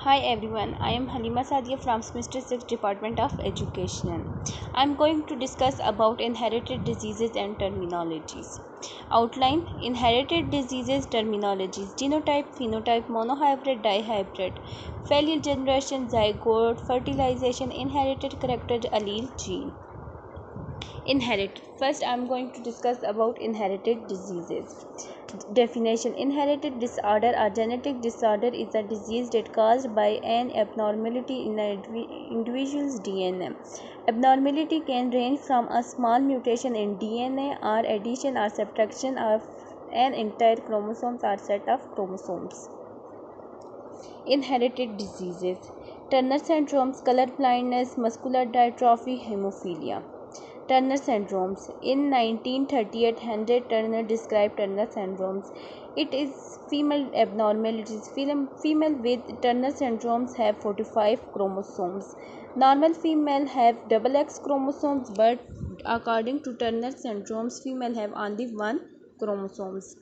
Hi everyone, I am Halima Sadia from Semester 6 Department of Education. I am going to discuss about inherited diseases and terminologies. Outline: inherited diseases terminologies: genotype, phenotype, monohybrid, dihybrid, familial generation, zygote, fertilization, inherited character, allele, gene. Inherited. First, I am going to discuss about inherited diseases. Definition: inherited disorder or genetic disorder is a disease that caused by an abnormality in an individual's DNA. Abnormality can range from a small mutation in DNA or addition or subtraction of an entire chromosome or set of chromosomes. Inherited diseases: Turner syndromes, color blindness, muscular dystrophy, hemophilia. Turner syndromes. In 1938, Henry Turner described Turner syndromes. It is female abnormalities. Female with Turner syndromes have 45 chromosomes. Normal female have double X chromosomes, but according to Turner syndromes, female have only one chromosomes.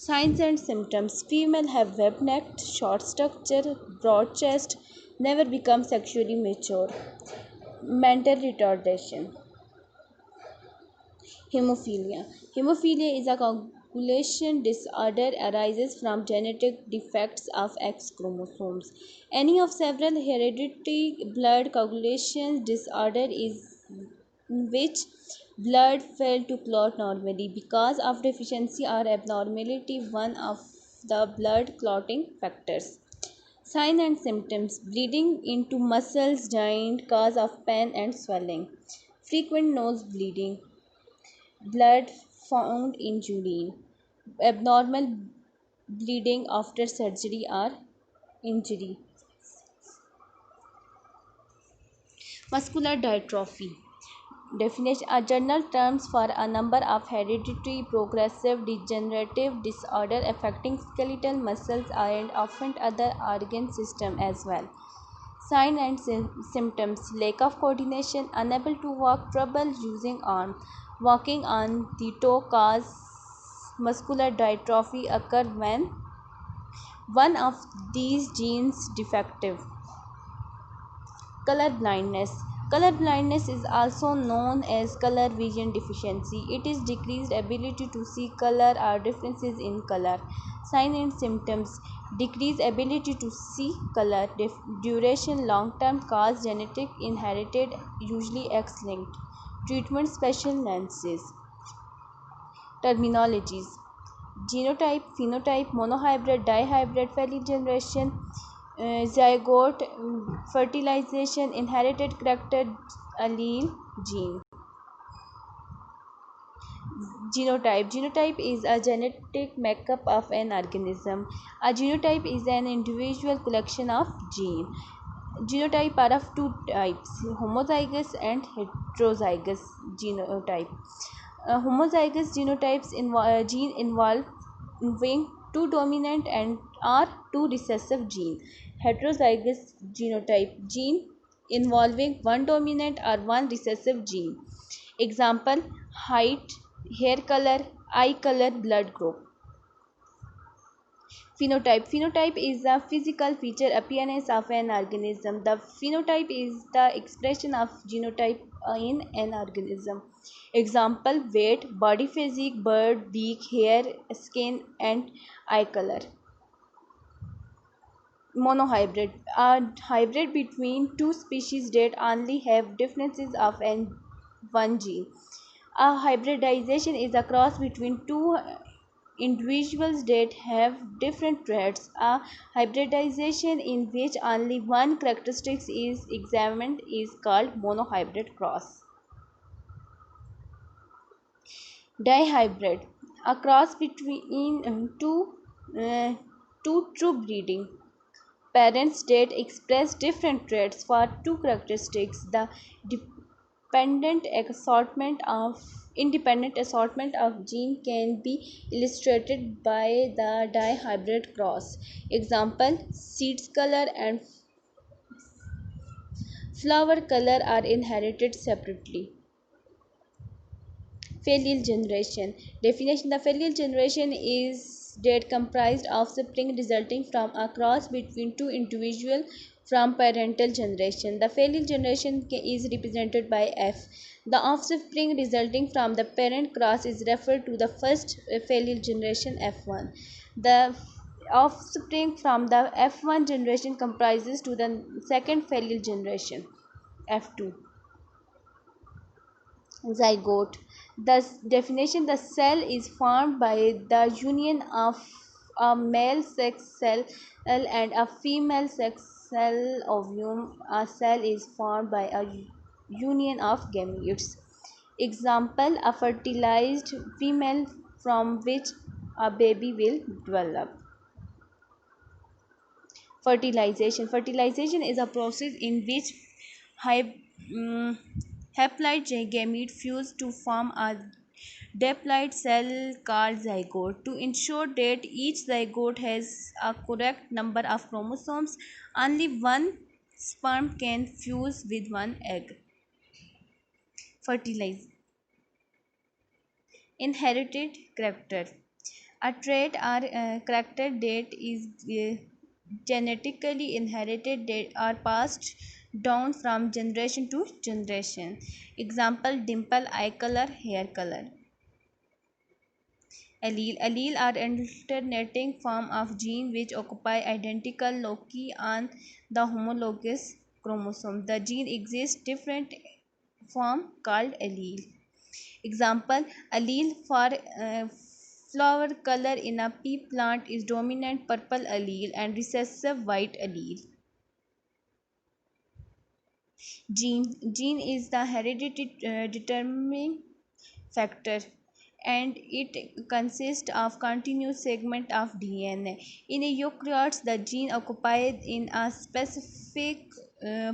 Signs and symptoms: female have webbed neck, short stature, broad chest, never become sexually mature. Mental retardation. Hemophilia. Hemophilia is a coagulation disorder arises from genetic defects of X chromosomes. Any of several hereditary blood coagulation disorder is in which blood fail to clot normally because of deficiency or abnormality one of the blood clotting factors. Sign and symptoms: bleeding into muscles, joint, cause of pain and swelling, frequent nose bleeding, blood found in urine, abnormal bleeding after surgery or injury. Muscular dystrophy. Definition: a general terms for a number of hereditary progressive degenerative disorder affecting skeletal muscles and often other organ system as well. Sign and symptoms: lack of coordination, unable to walk, trouble using arm, walking on the toe. Cause: muscular dystrophy occur when one of these genes defective. Color blindness. Color blindness is also known as color vision deficiency. It is decreased ability to see color or differences in color. Sign and symptoms: decreased ability to see color, duration, long-term. Cause: genetic, inherited, usually X-linked. Treatment: special lenses. Terminologies: genotype, phenotype, monohybrid, dihybrid, familial generation, zygote, fertilization, inherited character, allele, gene. Genotype is a genetic makeup of an organism. A genotype is an individual collection of genes. Genotype are of two types: homozygous and heterozygous genotype. Homozygous genotypes gene involving two dominant and or two recessive gene. Heterozygous genotype: gene involving one dominant or one recessive gene. Example: height, hair color, eye color, blood group. Phenotype is the physical feature appearance of an organism. The phenotype is the expression of genotype in an organism. Example: weight, body physique, bird, beak, hair, skin, and eye color. Monohybrid: a hybrid between two species that only have differences of one gene. A hybridization is a cross between two individuals that have different traits. A hybridization in which only one characteristic is examined is called monohybrid cross. Dihybrid: a cross between two true breeding parents that express different traits for two characteristics. The independent assortment of gene can be illustrated by the dihybrid cross. Example: seeds color and flower color are inherited separately. Familial generation. Definition: the familial generation is date comprised offspring resulting from a cross between two individuals from parental generation. The filial generation is represented by F. The offspring resulting from the parent cross is referred to the first filial generation F1. The offspring from the F1 generation comprises to the second filial generation F2. Zygote. The definition: the cell is formed by the union of a male sex cell and a female sex cell ovum. A cell is formed by a union of gametes. Example: a fertilized female from which a baby will develop. Fertilization is a process in which mm, haploid gamete fuse to form a diploid cell called zygote. To ensure that each zygote has a correct number of chromosomes, only one sperm can fuse with one egg. Fertilize. Inherited character. A trait or character that is genetically inherited that are passed down from generation to generation. Example: dimple, eye color, hair color. Allele are alternating form of gene which occupy identical loci on the homologous chromosome. The gene exists different form called allele. Example: allele for flower color in a pea plant is dominant purple allele and recessive white allele. Gene is the heredity determining factor, and it consists of continuous segment of DNA. In eukaryotes, the gene occupies in a specific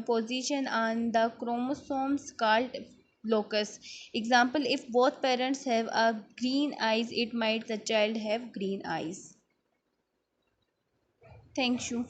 position on the chromosomes called locus. Example: if both parents have a green eyes, it might the child have green eyes. Thank you.